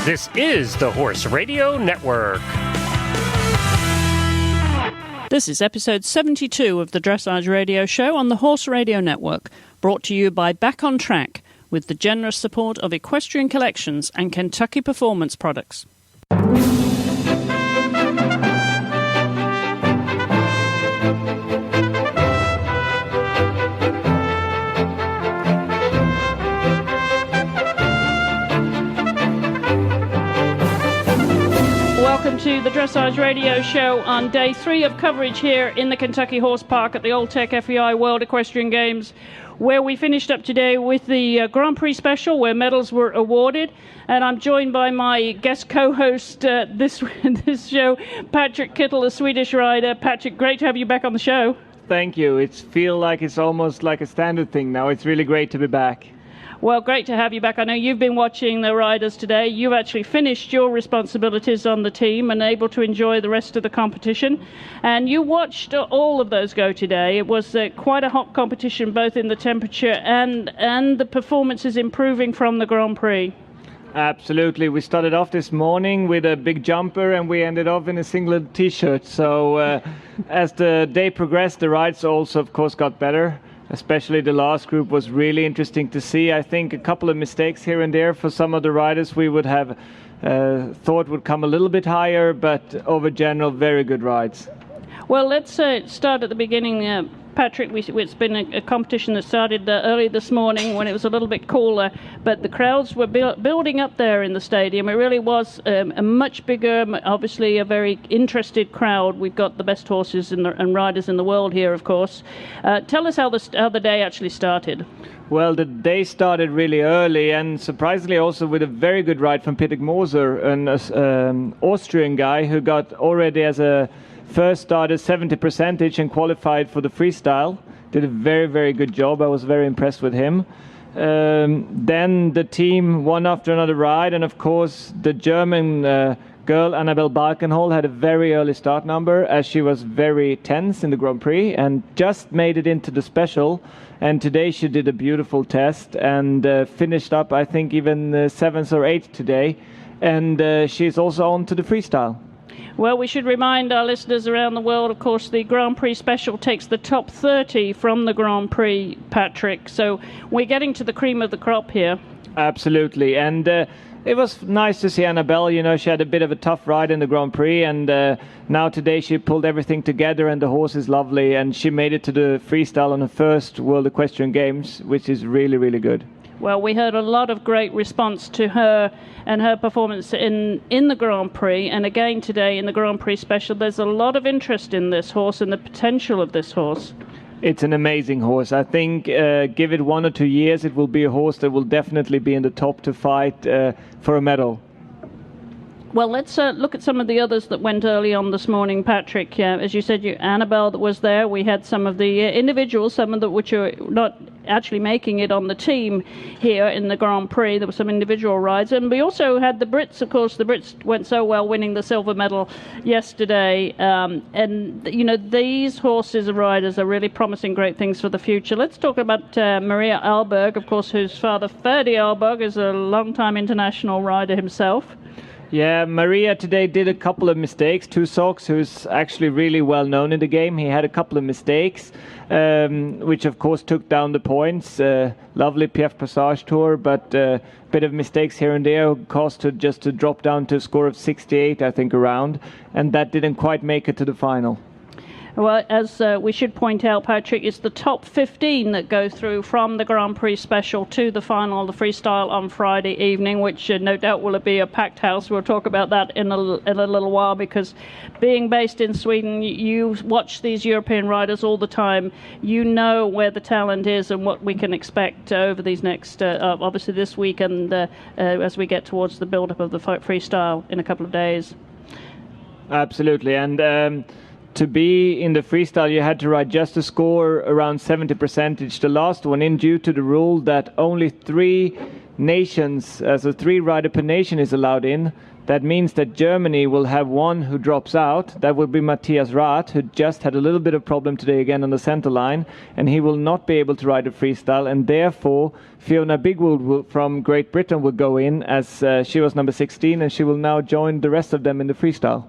This is the Horse Radio Network. This is episode 72 of the Dressage Radio Show on the Horse Radio Network, brought to you by Back on Track, with the generous support of Equestrian Collections and Kentucky Performance Products. Welcome to the Dressage Radio Show on day 3 of coverage here in the Kentucky Horse Park at the Old Tech FEI World Equestrian Games, where we finished up today with the Grand Prix special where medals were awarded. And I'm joined by my guest co-host this show, Patrick Kittle, a Swedish rider. Patrick, great to have you back on the show. Thank you. It feels like it's almost like a standard thing now. It's really great to be back. Well, great to have you back. I know you've been watching the riders today. You've actually finished your responsibilities on the team and able to enjoy the rest of the competition. And you watched all of those go today. It was quite a hot competition, both in the temperature and the performances improving from the Grand Prix. Absolutely. We started off this morning with a big jumper and we ended up in a singlet t-shirt. So as the day progressed, the rides also, of course, got better. Especially the last group was really interesting to see. I think a couple of mistakes here and there for some of the riders we would have thought would come a little bit higher, but over general, very good rides. Well, let's start at the beginning. Patrick, it's been a competition that started early this morning when it was a little bit cooler, but the crowds were building up there in the stadium. It really was a much bigger, obviously a very interested crowd. We've got the best horses and riders in the world here, of course. Tell us how the day actually started. Well, the day started really early and surprisingly also with a very good ride from Peter Moser, an Austrian guy who got already as a first started 70% and qualified for the freestyle. Did a very, very good job. I was very impressed with him. Then the team one after another ride, and of course the German girl Annabelle Balkenhol had a very early start number as she was very tense in the Grand Prix and just made it into the special. And today she did a beautiful test and finished up, I think, even 7th or 8th today. And she's also on to the freestyle. Well, we should remind our listeners around the world, of course, the Grand Prix special takes the top 30 from the Grand Prix, Patrick. So we're getting to the cream of the crop here. Absolutely. And it was nice to see Annabelle. You know, she had a bit of a tough ride in the Grand Prix. And now today she pulled everything together and the horse is lovely. And she made it to the freestyle on the first World Equestrian Games, which is really, really good. Well, we heard a lot of great response to her and her performance in the Grand Prix. And again today in the Grand Prix special, there's a lot of interest in this horse and the potential of this horse. It's an amazing horse. I think give it 1 or 2 years, it will be a horse that will definitely be in the top to fight for a medal. Well, let's look at some of the others that went early on this morning, Patrick. As you said, Annabelle that was there. We had some of the individuals, some of the which are not actually making it on the team here in the Grand Prix. There were some individual rides. And we also had the Brits, of course. The Brits went so well, winning the silver medal yesterday. And, you know, these horses and riders are really promising great things for the future. Let's talk about Maria Alberg, of course, whose father, Ferdy Alberg, is a long-time international rider himself. Yeah, Maria today did a couple of mistakes. Tusox, who's actually really well known in the game, he had a couple of mistakes, which of course took down the points. Lovely Piaf Passage tour, but a bit of mistakes here and there caused her just to drop down to a score of 68, I think, around, and that didn't quite make it to the final. Well, as we should point out, Patrick, it's the top 15 that go through from the Grand Prix special to the final, the freestyle on Friday evening, which no doubt will be a packed house. We'll talk about that in a little while, because being based in Sweden, you watch these European riders all the time. You know where the talent is and what we can expect over these next, obviously this week and as we get towards the build-up of the freestyle in a couple of days. Absolutely. And to be in the freestyle, you had to ride just a score around 70%. The last one in due to the rule that only 3 nations, so 3 rider per nation is allowed in. That means that Germany will have one who drops out. That will be Matthias Rath, who just had a little bit of problem today again on the center line, and he will not be able to ride a freestyle, and therefore Fiona Bigwood from Great Britain will go in as she was number 16, and she will now join the rest of them in the freestyle.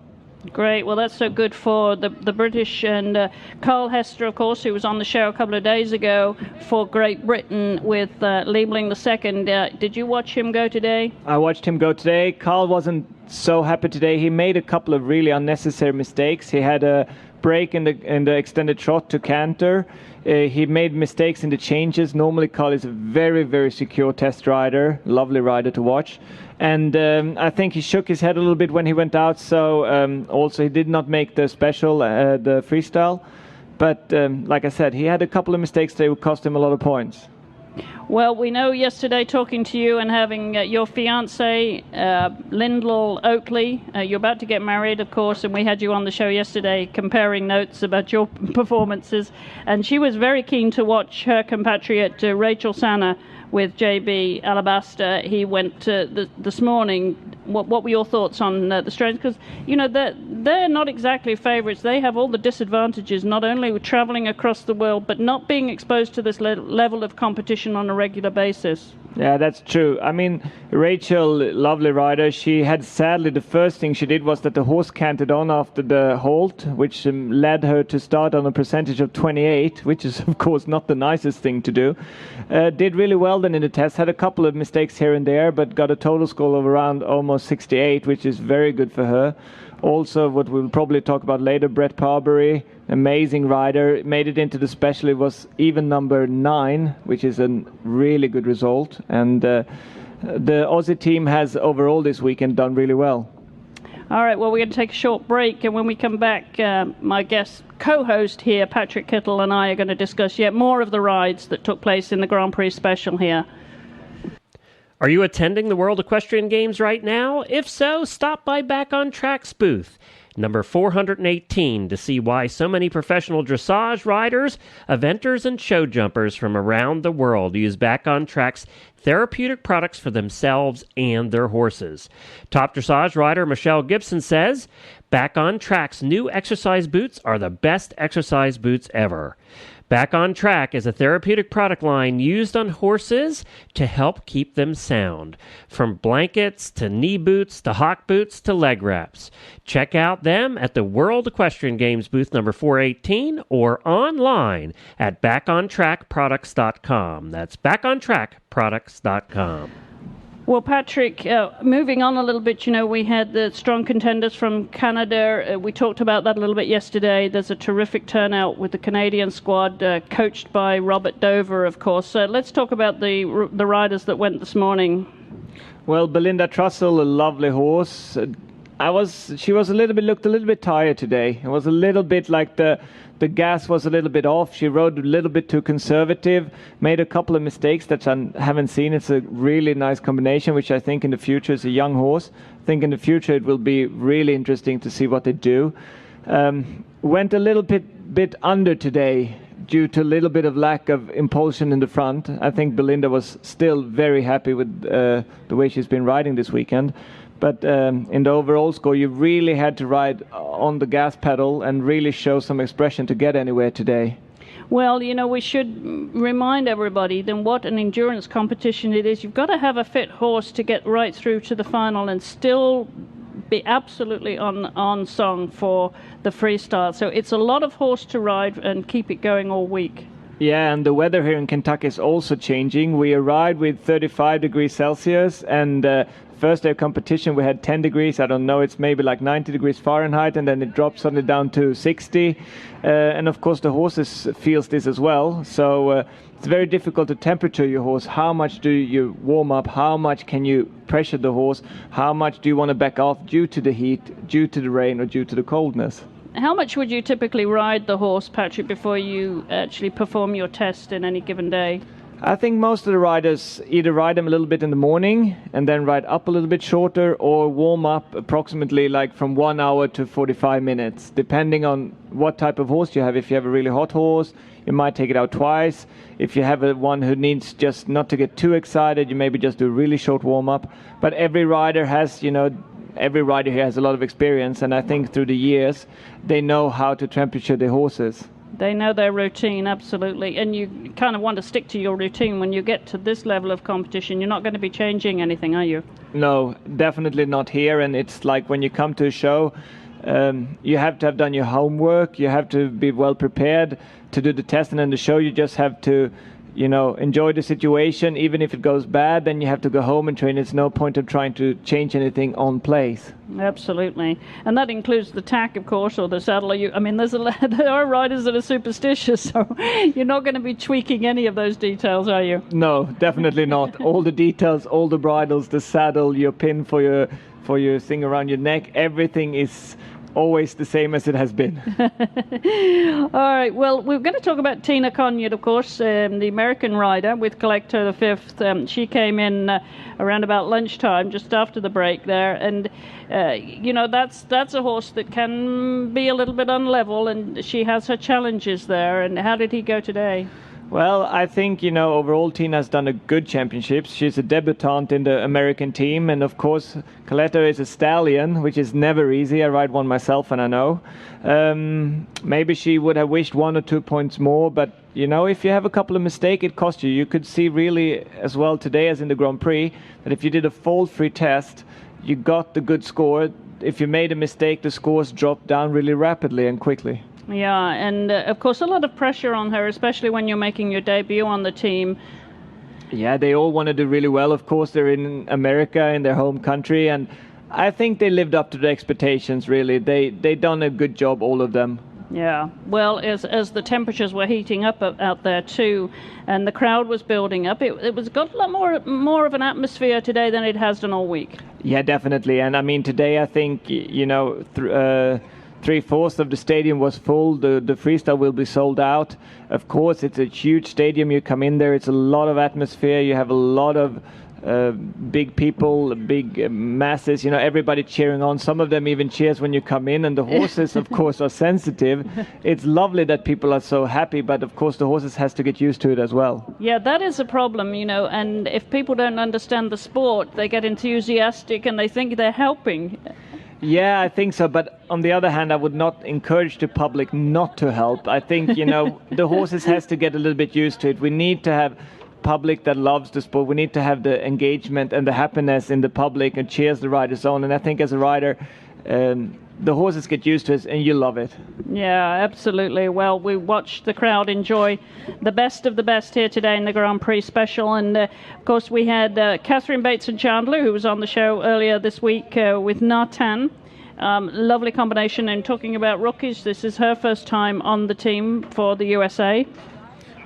Great. Well, that's so good for the British. And Carl Hester, of course, who was on the show a couple of days ago for Great Britain with Liebling II. Did you watch him go today? I watched him go today. Carl wasn't so happy today. He made a couple of really unnecessary mistakes. He had a break in the extended trot to canter. He made mistakes in the changes. Normally, Carl is a very, very secure test rider, lovely rider to watch. And I think he shook his head a little bit when he went out. So also he did not make the special, the freestyle. But like I said, he had a couple of mistakes that would cost him a lot of points. Well, we know yesterday talking to you and having your fiancée, Lyndall Oakley, you're about to get married, of course, and we had you on the show yesterday comparing notes about your performances, and she was very keen to watch her compatriot Rachel Sanner with JB Alabaster. He went this morning. What were your thoughts on the Australians? Because, you know, they're not exactly favourites. They have all the disadvantages, not only with travelling across the world, but not being exposed to this level of competition on a regular basis. Yeah, that's true. I mean, Rachel, lovely rider. She had, sadly, the first thing she did was that the horse canted on after the halt, which led her to start on a percentage of 28, which is, of course, not the nicest thing to do. Did really well then in the test, had a couple of mistakes here and there, but got a total score of around almost 68, which is very good for her. Also, what we'll probably talk about later, Brett Parbury, amazing rider, made it into the special. It was even number 9, which is a really good result. And the Aussie team has overall this weekend done really well. All right, well, we're going to take a short break, and when we come back, my guest co-host here, Patrick Kittle, and I are going to discuss yet more of the rides that took place in the Grand Prix special here. Are you attending the World Equestrian Games right now? If so, stop by Back on Track's booth, number 418, to see why so many professional dressage riders, eventers, and show jumpers from around the world use Back on Track's therapeutic products for themselves and their horses. Top dressage rider Michelle Gibson says, Back on Track's new exercise boots are the best exercise boots ever. Back on Track is a therapeutic product line used on horses to help keep them sound. From blankets to knee boots to hock boots to leg wraps. Check out them at the World Equestrian Games booth number 418 or online at backontrackproducts.com. That's backontrackproducts.com. Well, Patrick, moving on a little bit, you know, we had the strong contenders from Canada. We talked about that a little bit yesterday. There's a terrific turnout with the Canadian squad, coached by Robert Dover, of course. Let's talk about the riders that went this morning. Well, Belinda Trussell, a lovely horse. She was looked a little bit tired today. It was a little bit like the gas was a little bit off. She rode a little bit too conservative, made a couple of mistakes that I haven't seen. It's a really nice combination, which I think in the future is a young horse. I think in the future it will be really interesting to see what they do. Went a little bit under today due to a little bit of lack of impulsion in the front. I think Belinda was still very happy with the way she's been riding this weekend. But in the overall score, you really had to ride on the gas pedal and really show some expression to get anywhere today. Well, you know, we should remind everybody then what an endurance competition it is. You've got to have a fit horse to get right through to the final and still be absolutely on song for the freestyle. So it's a lot of horse to ride and keep it going all week. Yeah, and the weather here in Kentucky is also changing. We arrived with 35 degrees Celsius, and first day of competition we had 10 degrees. I don't know, it's maybe like 90 degrees Fahrenheit, and then it dropped suddenly down to 60. And of course the horses feels this as well. So it's very difficult to temperature your horse. How much do you warm up? How much can you pressure the horse? How much do you want to back off due to the heat, due to the rain, or due to the coldness? How much would you typically ride the horse, Patrick, before you actually perform your test in any given day? I think most of the riders either ride them a little bit in the morning and then ride up a little bit shorter, or warm up approximately like from 1 hour to 45 minutes, depending on what type of horse you have. If you have a really hot horse, you might take it out twice. If you have one who needs just not to get too excited, you maybe just do a really short warm-up. But every rider here has a lot of experience, and I think through the years they know how to temperature the horses. They know their routine, absolutely. And you kind of want to stick to your routine when you get to this level of competition. You're not going to be changing anything, are you? No, definitely not here. And it's like when you come to a show, you have to have done your homework. You have to be well prepared to do the test. And then the show, you just have to, enjoy the situation. Even if it goes bad, then you have to go home and train. It's no point of trying to change anything on place. Absolutely. And that includes the tack, of course, or the saddle. There are riders that are superstitious, so you're not going to be tweaking any of those details, are you? No, definitely not. All the details, all the bridles, the saddle, your pin for your thing around your neck, everything is always the same as it has been. All right, well, we're going to talk about Tina Conyard, of course, the American rider with Collector the Fifth. She came in around about lunchtime, just after the break there, and that's a horse that can be a little bit unlevel, and she has her challenges there. And how did he go today? Well, I think, overall Tina's done a good championship. She's a debutante in the American team. And, of course, Coletta is a stallion, which is never easy. I ride one myself, and I know. Maybe she would have wished 1 or 2 points more. But, if you have a couple of mistakes, it costs you. You could see really as well today as in the Grand Prix that if you did a fault-free test, you got the good score. If you made a mistake, the scores dropped down really rapidly and quickly. Yeah, and of course a lot of pressure on her, especially when you're making your debut on the team. Yeah, they all want to do really well. Of course, they're in America, in their home country, and I think they lived up to the expectations, really. They done a good job, all of them. Yeah, well, as the temperatures were heating up out there too, and the crowd was building up, it was got a lot more of an atmosphere today than it has done all week. Yeah, definitely. And I mean, today I think, 3/4 of the stadium was full. The freestyle will be sold out. Of course, it's a huge stadium. You come in there, it's a lot of atmosphere. You have a lot of big people, big masses, everybody cheering on. Some of them even cheers when you come in, and the horses, of course, are sensitive. It's lovely that people are so happy, but of course the horses has to get used to it as well. Yeah, that is a problem, and if people don't understand the sport, they get enthusiastic and they think they're helping. Yeah, I think so. But on the other hand, I would not encourage the public not to help. I think, the horses has to get a little bit used to it. We need to have public that loves the sport. We need to have the engagement and the happiness in the public and cheers the riders on. And I think as a rider, the horses get used to it and you love it. Yeah, absolutely. Well, we watched the crowd enjoy the best of the best here today in the Grand Prix special. And, of course, we had Catherine Bateson-Chandler, who was on the show earlier this week with Nathan. Lovely combination. And talking about rookies, this is her first time on the team for the USA.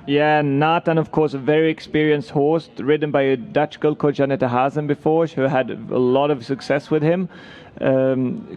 Yeah, Nathan, of course, a very experienced horse, ridden by a Dutch girl called Janette Hazen before, who had a lot of success with him.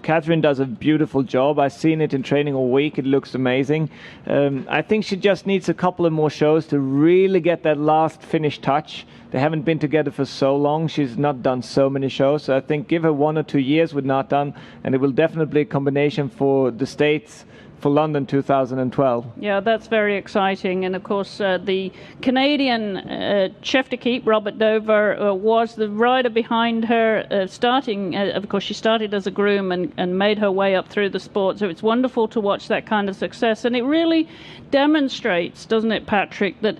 Catherine does a beautiful job. I've seen it in training all week. It looks amazing. I think she just needs a couple of more shows to really get that last finish touch. They haven't been together for so long. She's not done so many shows. So I think give her 1 or 2 years with Nathan, and it will definitely be a combination for the States for London 2012. Yeah, that's very exciting. And of course, the Canadian chef de keep, Robert Dover, was the rider behind her starting. Of course, she started as a groom and made her way up through the sport. So it's wonderful to watch that kind of success. And it really demonstrates, doesn't it, Patrick, that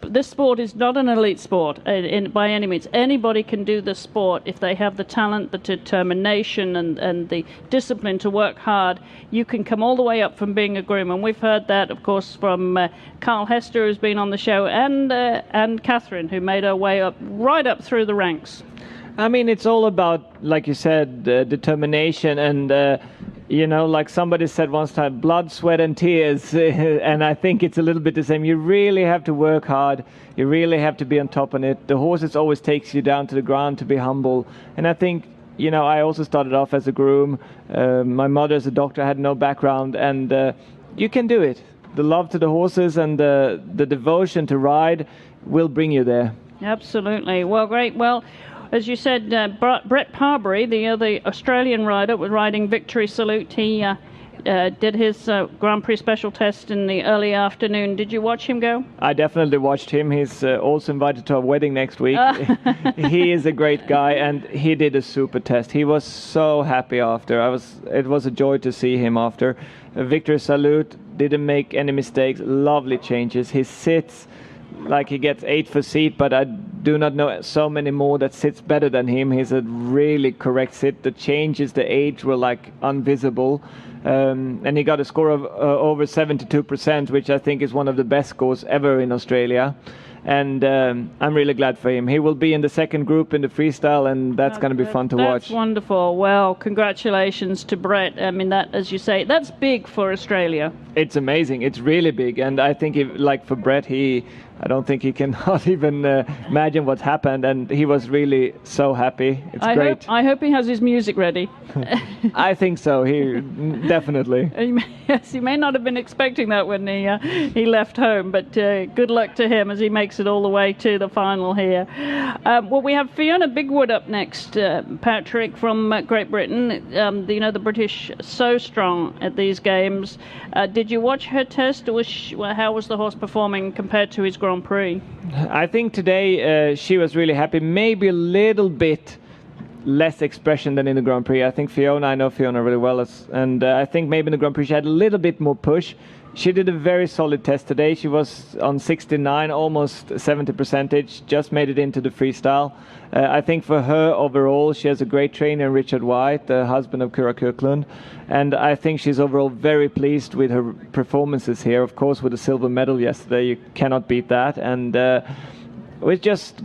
this sport is not an elite sport by any means. Anybody can do this sport if they have the talent, the determination, and the discipline to work hard. You can come all the way up from being a groom, and we've heard that, of course, from Carl Hester, who's been on the show, and Catherine, who made her way up right up through the ranks. I mean, it's all about, like you said, determination and, like somebody said once time, blood, sweat and tears. And I think it's a little bit the same. You really have to work hard. You really have to be on top of it. The horses always takes you down to the ground to be humble. And I think, I also started off as a groom. My mother is a doctor, had no background. And you can do it. The love to the horses and the devotion to ride will bring you there. Absolutely. Well, great. Well, as you said, Brett Parbury, the Australian rider, was riding Victory Salute. He did his Grand Prix special test in the early afternoon. Did you watch him go? I definitely watched him. He's also invited to our wedding next week. He is a great guy, and he did a super test. He was so happy after. It was a joy to see him after. Victor Salute didn't make any mistakes. Lovely changes. He sits like he gets 8 for seat, but I do not know so many more that sits better than him. He's a really correct sit. The changes, the age were like invisible. And he got a score of over 72%, which I think is one of the best scores ever in Australia. And I'm really glad for him. He will be in the second group in the freestyle, and that's going to be fun to watch. That's wonderful. Well, congratulations to Brett. I mean, that, as you say, that's big for Australia. It's amazing. It's really big. And I think, for Brett, I don't think he can not even imagine what's happened. And he was really so happy. It's great. I hope he has his music ready. I think so. He definitely. Yes, he may not have been expecting that when he left home, but good luck to him as he makes it all the way to the final here. Well, we have Fiona Bigwood up next, Patrick, from Great Britain. The British so strong at these games. Did you watch her test, or how was the horse performing compared to his Grand Prix? I think today she was really happy. Maybe a little bit less expression than in the Grand Prix. I know Fiona really well, and I think maybe in the Grand Prix she had a little bit more push. She did a very solid test today. She was on 69, almost 70%, just made it into the freestyle. I think for her overall, she has a great trainer, Richard White, the husband of Kura Kirklund, and I think she's overall very pleased with her performances here. Of course, with the silver medal yesterday, you cannot beat that, and with just,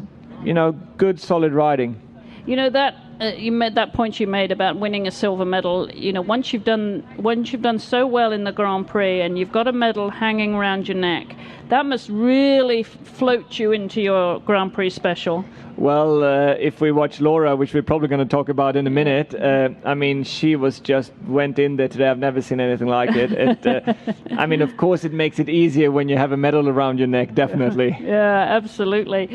good solid riding. That you made that point you made about winning a silver medal. Once you've done so well in the Grand Prix and you've got a medal hanging around your neck, that must really float you into your Grand Prix special. Well, if we watch Laura, which we're probably going to talk about in a minute, she went in there today. I've never seen anything like it. Of course, it makes it easier when you have a medal around your neck, definitely. Yeah, absolutely.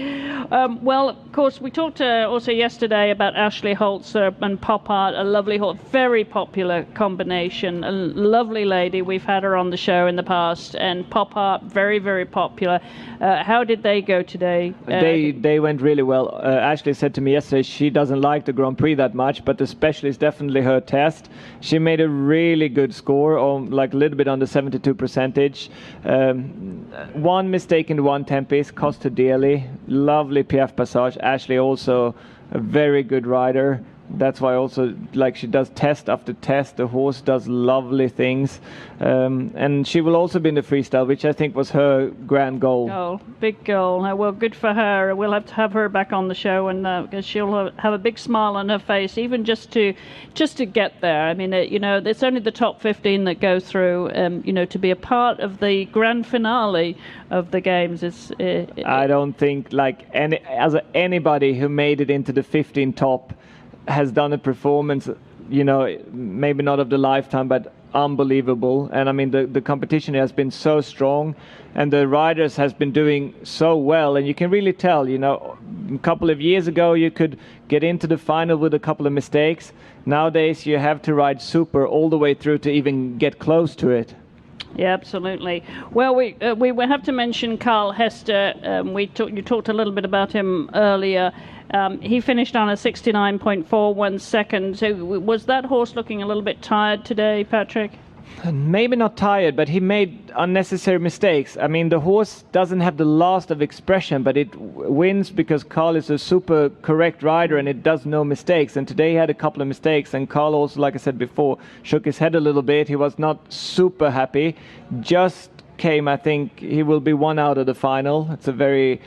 Well, of course, we talked also yesterday about Ashley Holzer and Pop Art, a lovely horse, very popular combination, a lovely lady. We've had her on the show in the past, and Pop Art, very, very popular. How did they go today? They went really well. Ashley said to me yesterday she doesn't like the Grand Prix that much, but especially is definitely her test. She made a really good score, a little bit under 72%. One mistake in the 110 piece cost her dearly. Lovely Piaf Passage. Ashley also a very good rider. That's why also, she does test after test. The horse does lovely things. And she will also be in the freestyle, which I think was her grand goal. Big goal. Well, good for her. We'll have to have her back on the show, and she'll have a big smile on her face, even just to get there. It's only the top 15 that go through. To be a part of the grand finale of the games I don't think anybody who made it into the 15 top has done a performance, maybe not of the lifetime, but unbelievable. And the competition has been so strong, and the riders has been doing so well, and you can really tell, a couple of years ago you could get into the final with a couple of mistakes. Nowadays you have to ride super all the way through to even get close to it. Yeah, absolutely. Well, we have to mention Carl Hester. You talked a little bit about him earlier. He finished on a 69.41 second. So was that horse looking a little bit tired today, Patrick? Maybe not tired, but he made unnecessary mistakes. The horse doesn't have the last of expression, but it wins because Carl is a super correct rider and it does no mistakes. And today he had a couple of mistakes, and Carl also, like I said before, shook his head a little bit. He was not super happy. Just came, I think, he will be one out of the final. It's a very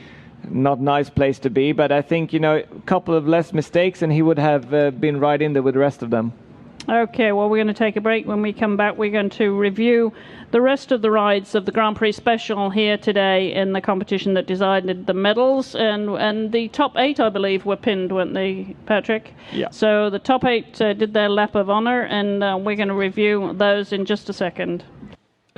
not nice place to be, but I think, a couple of less mistakes and he would have been right in there with the rest of them. Okay, well, we're going to take a break. When we come back, we're going to review the rest of the rides of the Grand Prix Special here today in the competition that decided the medals. And the top 8, I believe, were pinned, weren't they, Patrick? Yeah. So the top 8 did their lap of honor, and we're going to review those in just a second.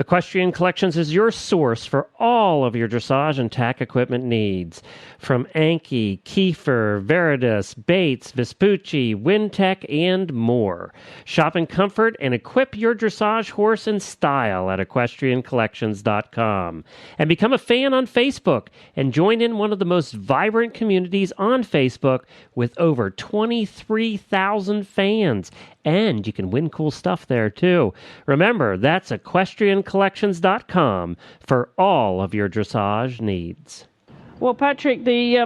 Equestrian Collections is your source for all of your dressage and tack equipment needs. From Anki, Kiefer, Veridus, Bates, Vespucci, Wintec, and more. Shop in comfort and equip your dressage horse in style at equestriancollections.com. And become a fan on Facebook and join in one of the most vibrant communities on Facebook with over 23,000 fans. And you can win cool stuff there, too. Remember, that's equestriancollections.com for all of your dressage needs. Well, Patrick, the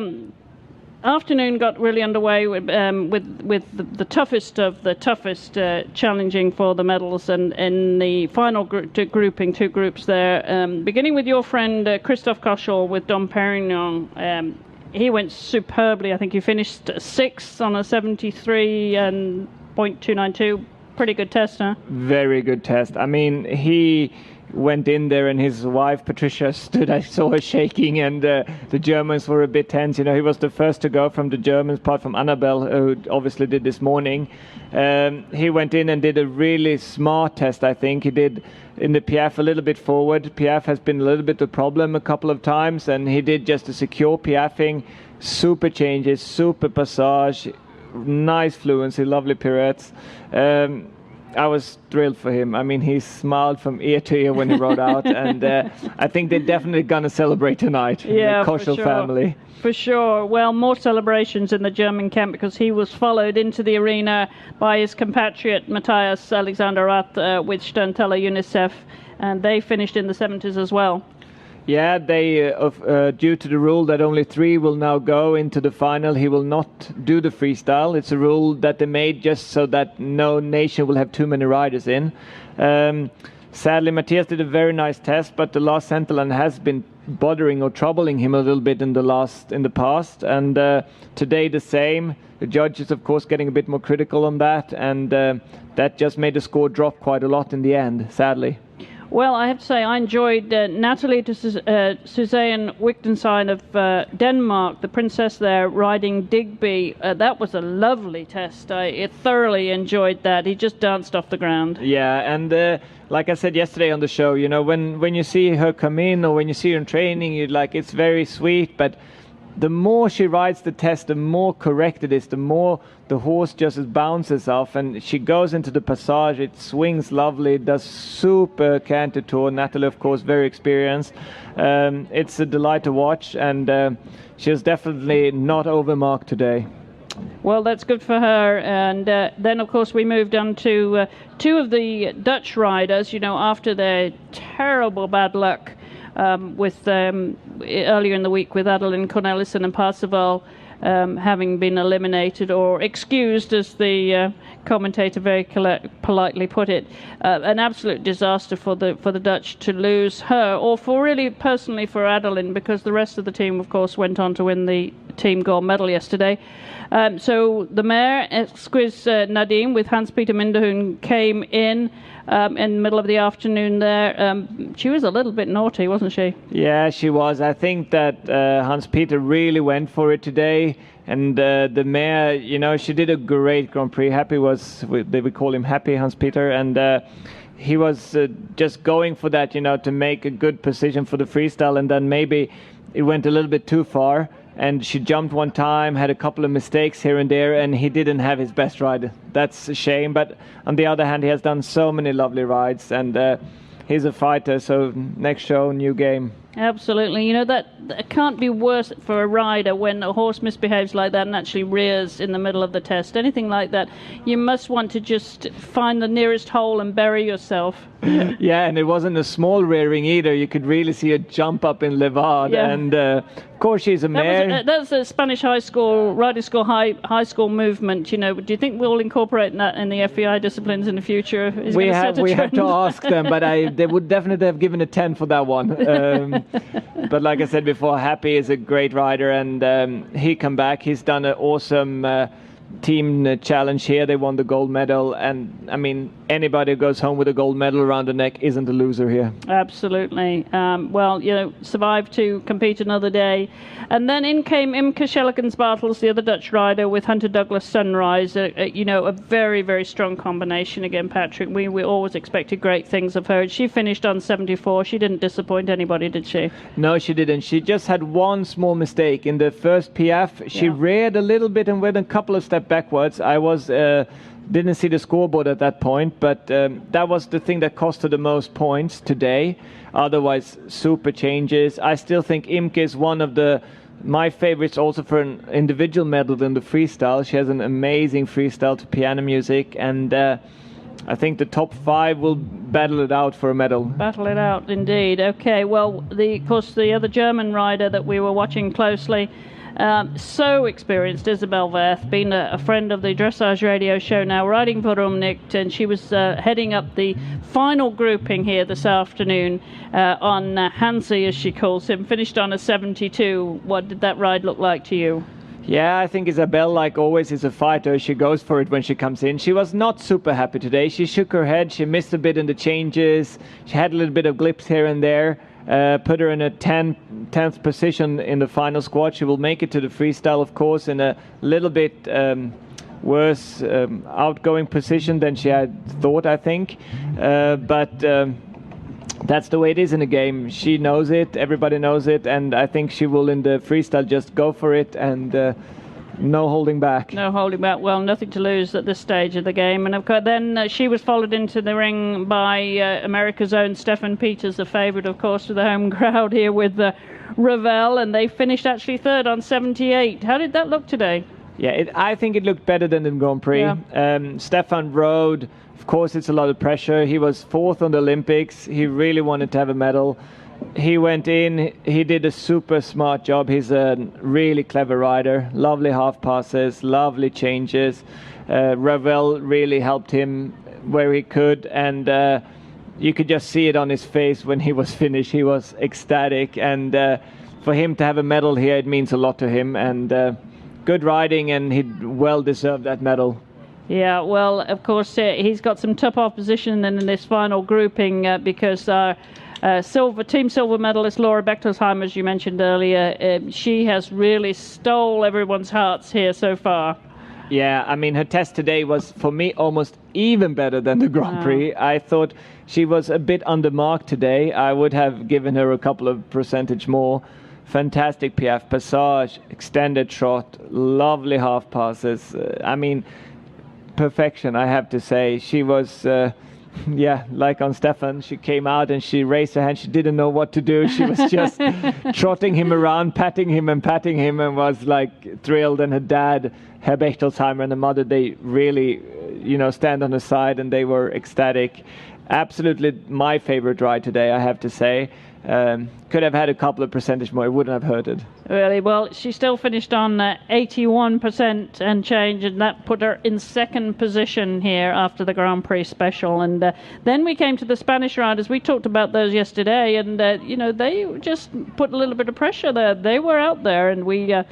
afternoon got really underway with the toughest of the toughest, challenging for the medals, and in the final grouping, two groups there, beginning with your friend Christophe Cauchot with Dom Perignon. He went superbly. I think he finished sixth on a 73 and .292. Pretty good test, huh? Very good test. I mean, he went in there and his wife Patricia stood. I saw her shaking, and the Germans were a bit tense. You know, he was the first to go from the Germans, apart from Annabelle, who obviously did this morning. He went in and did a really smart test, I think. He did in the Piaffe a little bit forward. Piaffe has been a little bit of a problem a couple of times, and he did just a secure Piaffing, super changes, super passage, nice fluency, lovely pirouettes. I was thrilled for him. I mean, he smiled from ear to ear when he rode out, and I think they're definitely going to celebrate tonight. Yeah, the Koschel family. For sure. Well, more celebrations in the German camp, because he was followed into the arena by his compatriot Matthias Alexander Rath with Sternteller UNICEF, and they finished in the 70s as well. Yeah, they due to the rule that only 3 will now go into the final, he will not do the freestyle. It's a rule that they made just so that no nation will have too many riders in. Sadly, Matthias did a very nice test, but the last Centerland has been bothering or troubling him a little bit in the past, and today the same. The judges, of course, getting a bit more critical on that, and that just made the score drop quite a lot in the end, sadly. Well, I have to say, I enjoyed Natalie Suzanne Wittgenstein of Denmark, the princess there, riding Digby. That was a lovely test. I thoroughly enjoyed that. He just danced off the ground. Yeah, and like I said yesterday on the show, you know, when you see her come in or when you see her in training, you're like, it's very sweet, but the more she rides the test, the more correct it is, the more the horse just bounces off, and she goes into the passage, it swings lovely, it does super canter tour. Natalie, of course, very experienced. It's a delight to watch, and she was definitely not overmarked today. Well, that's good for her. And then, of course, we moved on to two of the Dutch riders, you know, after their terrible bad luck with earlier in the week with Adeline Cornelissen and Parseval having been eliminated or excused, as the commentator very politely put it. An absolute disaster for the Dutch to lose her, or for really personally for Adeline, because the rest of the team, of course, went on to win the team gold medal yesterday. So the mare, Exquise Nadine, with Hans-Peter Minderhoon, came in the middle of the afternoon there. She was a little bit naughty, wasn't she? Yeah, she was. I think that Hans-Peter really went for it today. And the mare, you know, she did a great Grand Prix. Happy they would call him Happy, Hans-Peter. And he was just going for that, you know, to make a good position for the freestyle. And then maybe it went a little bit too far. And she jumped one time, had a couple of mistakes here and there, and he didn't have his best ride. That's a shame, but on the other hand, he has done so many lovely rides, and he's a fighter, so next show, new game. Absolutely. You know, that can't be worse for a rider when a horse misbehaves like that and actually rears in the middle of the test. Anything like that, you must want to just find the nearest hole and bury yourself. Yeah, and it wasn't a small rearing either. You could really see a jump up in Levard, yeah. And of course she's a mare. That's a Spanish high school, riding school, high school movement. You know, do you think we'll incorporate that in the FEI disciplines in the future? We have to ask them, but they would definitely have given a 10 for that one. But like I said before, Happy is a great rider, and he come back. He's done an awesome team challenge here. They won the gold medal, and I mean, anybody who goes home with a gold medal around the neck isn't a loser here. Absolutely. Well, survived to compete another day. And then in came Imke Schellekens-Bartels, the other Dutch rider, with Hunter Douglas Sunrise. A very, very strong combination again, Patrick. We always expected great things of her. She finished on 74. She didn't disappoint anybody, did she? No, she didn't. She just had one small mistake. In the first PF, she reared a little bit and went a couple of steps backwards. I was... didn't see the scoreboard at that point, but that was the thing that cost her the most points today. Otherwise, super changes. I still think Imke is one of my favorites also for an individual medal in the freestyle. She has an amazing freestyle to piano music, and I think the top 5 will battle it out for a medal. Battle it out, indeed. Okay, well, of course, the other German rider that we were watching closely, so experienced, Isabel Werth, been a friend of the Dressage radio show now, riding for Rumnicht, and she was heading up the final grouping here this afternoon on Hansi, as she calls him, finished on a 72. What did that ride look like to you? Yeah, I think Isabel, like always, is a fighter. She goes for it when she comes in. She was not super happy today. She shook her head. She missed a bit in the changes. She had a little bit of blips here and there. Put her in a 10th position in the final squad. She will make it to the freestyle, of course, in a little bit worse outgoing position than she had thought, I think. But that's the way it is in the game. She knows it, everybody knows it, and I think she will in the freestyle just go for it and no holding back. No holding back. Well, nothing to lose at this stage of the game. And of course, then she was followed into the ring by America's own Stefan Peters, the favourite, of course, to the home crowd here with Ravel, and they finished actually third on 78. How did that look today? Yeah, I think it looked better than the Grand Prix. Yeah. Stefan rode. Of course, it's a lot of pressure. He was 4th on the Olympics. He really wanted to have a medal. He went in, he did a super smart job. He's a really clever rider. Lovely half passes, lovely changes. Ravel really helped him where he could, and you could just see it on his face when he was finished. He was ecstatic, and for him to have a medal here, it means a lot to him, and good riding, and he well deserved that medal. Yeah, well, of course, he's got some tough opposition in this final grouping because Team Silver medalist Laura Bechtelsheim, as you mentioned earlier, she has really stole everyone's hearts here so far. Yeah, I mean, her test today was, for me, almost even better than the Grand Prix. I thought she was a bit under mark today. I would have given her a couple of percentage more. Fantastic PF, passage, extended trot, lovely half passes. I mean, perfection, I have to say. She was... like on Stefan, she came out and she raised her hand. She didn't know what to do. She was just trotting him around, patting him and was like thrilled. And her dad, Herr Bechtelsheimer, and the mother, they really, stand on the side and they were ecstatic. Absolutely my favorite ride today, I have to say. Could have had a couple of percentage more. It wouldn't have hurt it. Really? Well, she still finished on 81% and change, and that put her in second position here after the Grand Prix special. And then we came to the Spanish riders. We talked about those yesterday, and they just put a little bit of pressure there. They were out there, and we had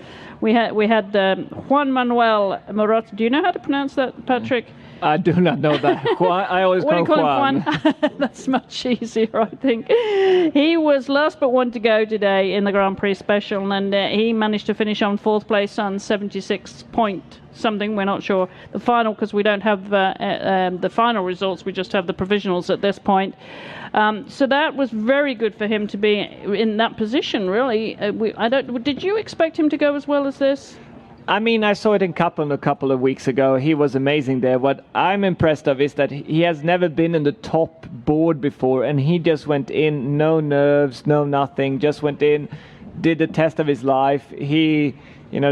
Juan Manuel Morot. Do you know how to pronounce that, Patrick? I do not know that. I always call him Juan. That's much easier, I think. He was last but one to go today in the Grand Prix special, and he managed to finish on 4th place on 76 point something. We're not sure the final because we don't have the final results. We just have the provisionals at this point. So that was very good for him to be in that position, really. Did you expect him to go as well as this? I mean, I saw it in Kaplan a couple of weeks ago. He was amazing there. What I'm impressed of is that he has never been in the top board before, and he just went in, no nerves, no nothing, just went in, did the test of his life. The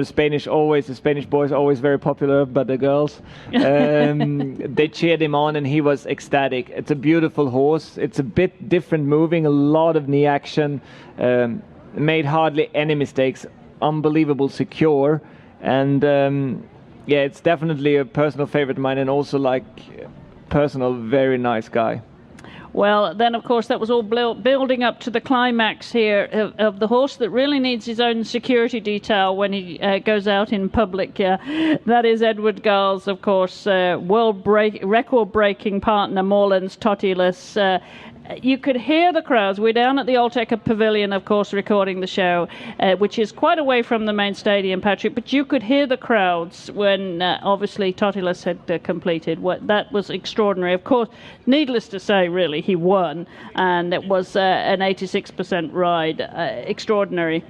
Spanish boys are always very popular, but the girls, they cheered him on, and he was ecstatic. It's a beautiful horse. It's a bit different moving, a lot of knee action, made hardly any mistakes, unbelievable secure. And it's definitely a personal favorite of mine, and also personal, very nice guy. Well, then, of course, that was all building up to the climax here of the horse that really needs his own security detail when he goes out in public. That is Edward Gall's, of course, record-breaking partner, Moreland's Totilas. You could hear the crowds. We're down at the Alteca Pavilion, of course, recording the show, which is quite away from the main stadium, Patrick. But you could hear the crowds when, obviously, Totilas had completed. That was extraordinary. Of course, needless to say, really, he won. And it was an 86% ride. Extraordinary.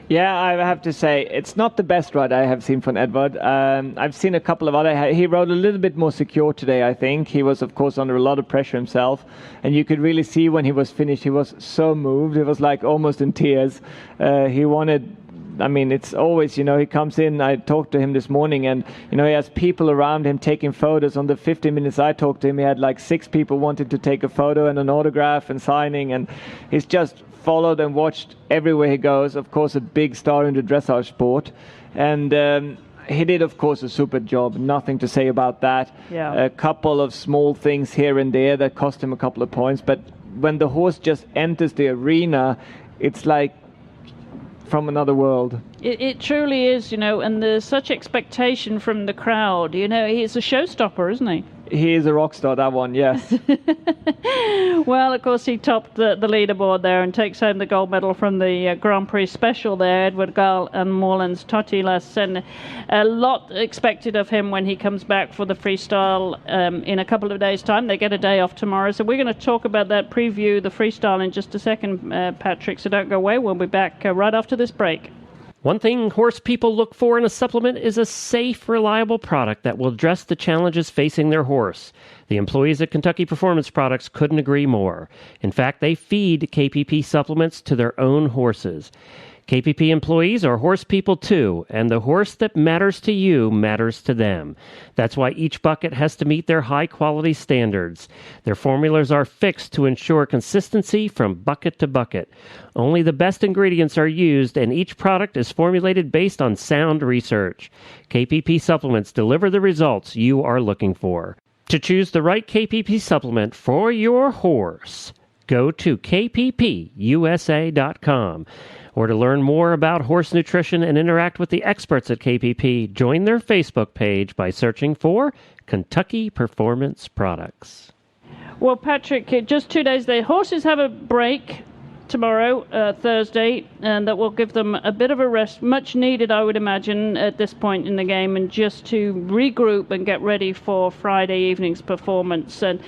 Yeah, I have to say, it's not the best ride I have seen from Edward. I've seen a couple of other. He rode a little bit more secure today, I think. He was, of course, under a lot of pressure himself. And you could really see when he was finished, he was so moved. He was like almost in tears. He wanted... I mean, it's always, he comes in, I talked to him this morning, and, he has people around him taking photos. On the 15 minutes I talked to him, he had like 6 people wanting to take a photo and an autograph and signing, and he's just followed and watched everywhere he goes. Of course, a big star in the dressage sport. And he did, of course, a super job. Nothing to say about that. Yeah. A couple of small things here and there that cost him a couple of points. But when the horse just enters the arena, it's like from another world. It truly is, and there's such expectation from the crowd. He's a showstopper, isn't he? He is a rock star, that one, yes. Well, of course, he topped the leaderboard there and takes home the gold medal from the Grand Prix special there, Edward Gall and Moreland's Totilas. And a lot expected of him when he comes back for the freestyle in a couple of days' time. They get a day off tomorrow. So we're going to talk about that, preview the freestyle in just a second, Patrick. So don't go away. We'll be back right after this break. One thing horse people look for in a supplement is a safe, reliable product that will address the challenges facing their horse. The employees at Kentucky Performance Products couldn't agree more. In fact, they feed KPP supplements to their own horses. KPP employees are horse people too, and the horse that matters to you matters to them. That's why each bucket has to meet their high-quality standards. Their formulas are fixed to ensure consistency from bucket to bucket. Only the best ingredients are used, and each product is formulated based on sound research. KPP supplements deliver the results you are looking for. To choose the right KPP supplement for your horse, go to kppusa.com. Or to learn more about horse nutrition and interact with the experts at KPP, join their Facebook page by searching for Kentucky Performance Products. Well, Patrick, just 2 days there. Horses have a break tomorrow, Thursday, and that will give them a bit of a rest, much needed, I would imagine, at this point in the game, and just to regroup and get ready for Friday evening's performance. And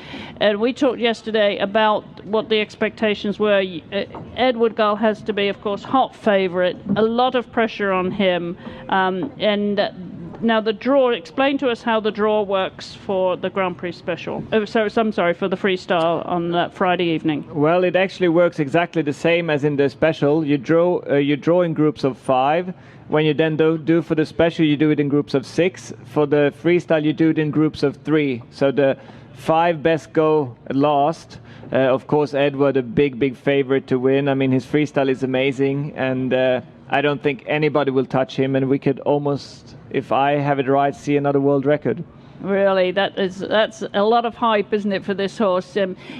we talked yesterday about what the expectations were. Edward Gall has to be, of course, hot favourite, a lot of pressure on him, now the draw, explain to us how the draw works for the Grand Prix special. For the freestyle on that Friday evening. Well, it actually works exactly the same as in the special. You draw in groups of 5. When you then do for the special, you do it in groups of 6. For the freestyle, you do it in groups of 3. So the 5 best go last. Of course, Edward, a big favorite to win. I mean, his freestyle is amazing, and I don't think anybody will touch him, and we could almost, if I have it right, see another world record. Really, that's a lot of hype, isn't it, for this horse?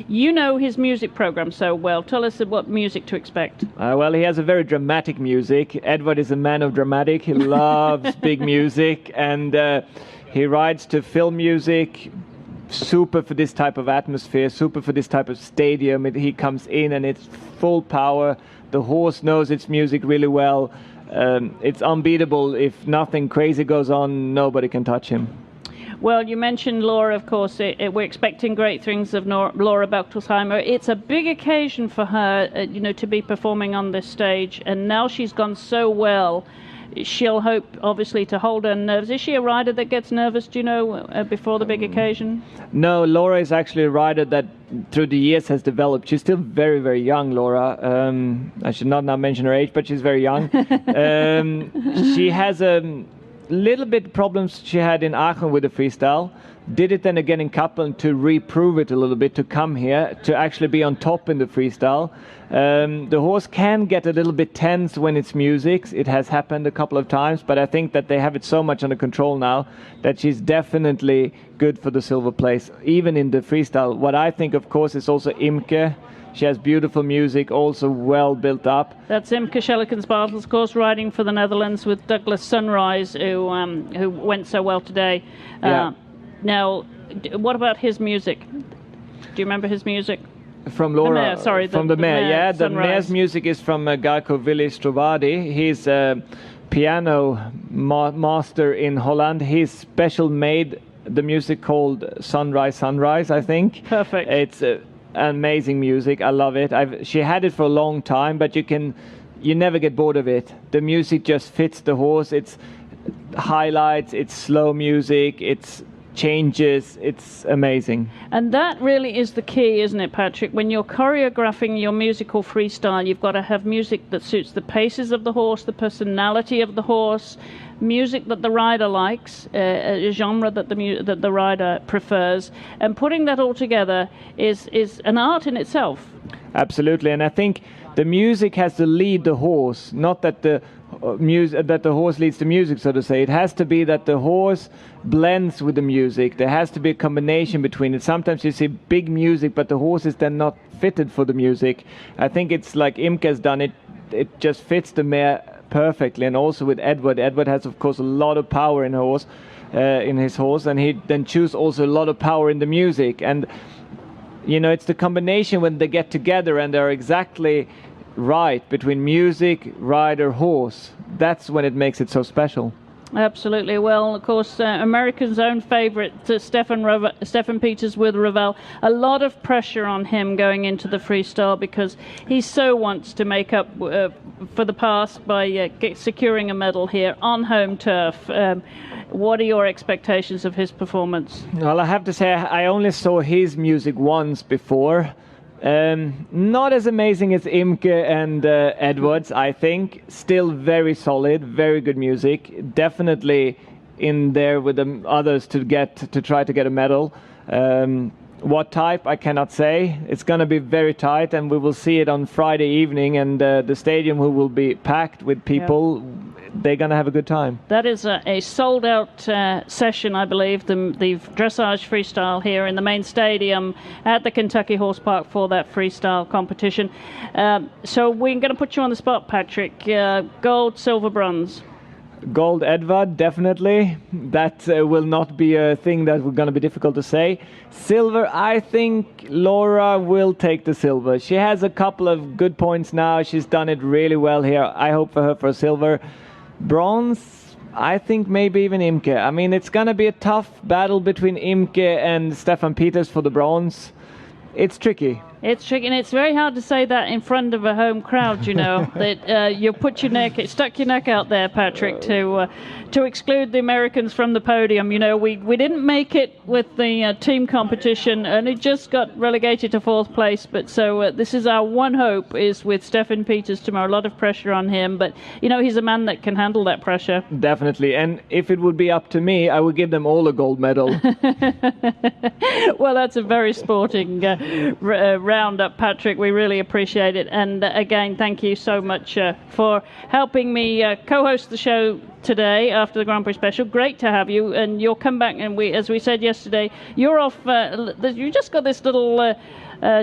You know his music program so well. Tell us what music to expect. Well, he has a very dramatic music. Edward is a man of dramatic. He loves big music, and he rides to film music. Super for this type of atmosphere, super for this type of stadium. He comes in and it's full power. The horse knows its music really well. It's unbeatable. If nothing crazy goes on, nobody can touch him. Well, you mentioned Laura, of course. We're expecting great things of Laura Bechtolsheimer. It's a big occasion for her, to be performing on this stage. And now she's gone so well. She'll hope, obviously, to hold her nerves. Is she a rider that gets nervous, before the big occasion? No, Laura is actually a rider that through the years has developed. She's still very, very young, Laura. I should not now mention her age, but she's very young. She has little bit problems she had in Aachen with the freestyle. Did it then again in Kappeln to reprove it a little bit, to come here, to actually be on top in the freestyle. The horse can get a little bit tense when it's music. It has happened a couple of times, but I think that they have it so much under control now that she's definitely good for the silver place, even in the freestyle. What I think, of course, is also Imke. She has beautiful music, also well built up. That's Imke Schellekens-Bartels, of course, riding for the Netherlands with Douglas Sunrise, who went so well today. Now, what about his music? Do you remember his music? From Laura, the Mayor, sorry, from the Mayor, yeah. The Sunrise. Mayor's music is from Garco Willy Strovadi. He's a piano master in Holland. He's special made the music called Sunrise, Sunrise, I think. Perfect. It's amazing music. I love it. She had it for a long time, but you never get bored of it. The music just fits the horse. It's highlights, it's slow music, it's changes. It's amazing. And that really is the key, isn't it, Patrick? When you're choreographing your musical freestyle, you've got to have music that suits the paces of the horse, the personality of the horse, music that the rider likes, a genre that the rider prefers, and putting that all together is an art in itself. Absolutely, and I think the music has to lead the horse, not that the horse leads the music, so to say. It has to be that the horse blends with the music. There has to be a combination between it. Sometimes you see big music, but the horse is then not fitted for the music. I think it's like Imke has done it. It just fits the mare perfectly, and also with Edward. Edward has, of course, a lot of power in his horse, and he then chooses also a lot of power in the music. And it's the combination when they get together and they're exactly right between music, rider, horse. That's when it makes it so special. Absolutely. Well, of course, America's own favourite, Stefan Peters with Ravel. A lot of pressure on him going into the freestyle because he so wants to make up for the past by securing a medal here on home turf. What are your expectations of his performance? Well, I have to say I only saw his music once before. Not as amazing as Imke and Edwards, I think. Still very solid, very good music. Definitely in there with the others to try to get a medal. What type, I cannot say. It's going to be very tight, and we will see it on Friday evening, and the stadium will be packed with people. Yeah. They're going to have a good time. That is a sold-out session, I believe, the dressage freestyle here in the main stadium at the Kentucky Horse Park for that freestyle competition. So we're going to put you on the spot, Patrick. Gold, silver, bronze. Gold, Edward, definitely. That will not be a thing that we're going to be difficult to say. Silver, I think Laura will take the silver. She has a couple of good points now. She's done it really well here. I hope for her for a silver. Bronze, I think maybe even Imke. I mean, it's going to be a tough battle between Imke and Stefan Peters for the bronze. It's tricky. It's tricky, and it's very hard to say that in front of a home crowd, that you put your neck, stuck your neck out there, Patrick, to exclude the Americans from the podium. We didn't make it with the team competition, and it just got relegated to fourth place. But so this is our one hope, is with Stefan Peters tomorrow. A lot of pressure on him, but he's a man that can handle that pressure. Definitely, and if it would be up to me, I would give them all a gold medal. Well, that's a very sporting roundup, Patrick. We really appreciate it, and again, thank you so much for helping me co-host the show today after the Grand Prix special. Great to have you, and you'll come back, and as we said yesterday, you're off. You just got this little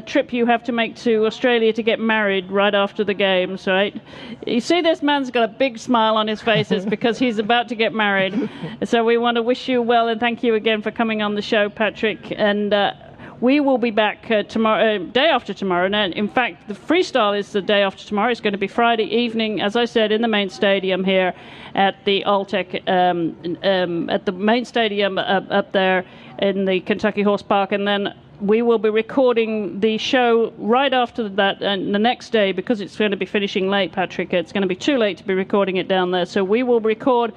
trip you have to make to Australia to get married right after the games, right? You see, this man's got a big smile on his face. It's because he's about to get married. So we want to wish you well, and thank you again for coming on the show, Patrick. And we will be back tomorrow, day after tomorrow. Now, in fact, the freestyle is the day after tomorrow. It's going to be Friday evening, as I said, in the main stadium here at the Alltech, at the main stadium up there in the Kentucky Horse Park. And then we will be recording the show right after that, and the next day, because it's going to be finishing late, Patrick. It's going to be too late to be recording it down there. So we will record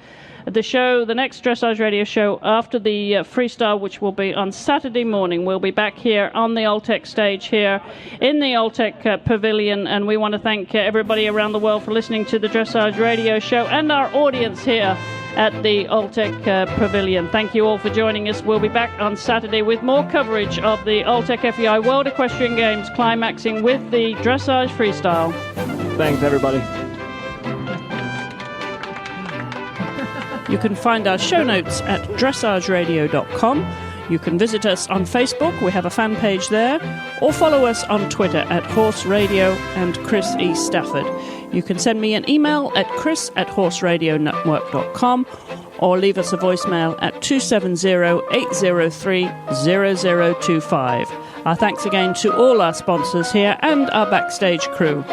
the show, the next Dressage Radio show, after the freestyle, which will be on Saturday morning. We'll be back here on the Alltech stage here in the Alltech Pavilion, and we want to thank everybody around the world for listening to the Dressage Radio show and our audience here at the Alltech Pavilion. Thank you all for joining us. We'll be back on Saturday with more coverage of the Alltech FEI World Equestrian Games, climaxing with the Dressage Freestyle. Thanks, everybody. You can find our show notes at dressageradio.com. You can visit us on Facebook, we have a fan page there, or follow us on Twitter at Horse Radio and Chris E. Stafford. You can send me an email at chris@horseradionetwork.com or leave us a voicemail at 270-803-0025. Our thanks again to all our sponsors here and our backstage crew.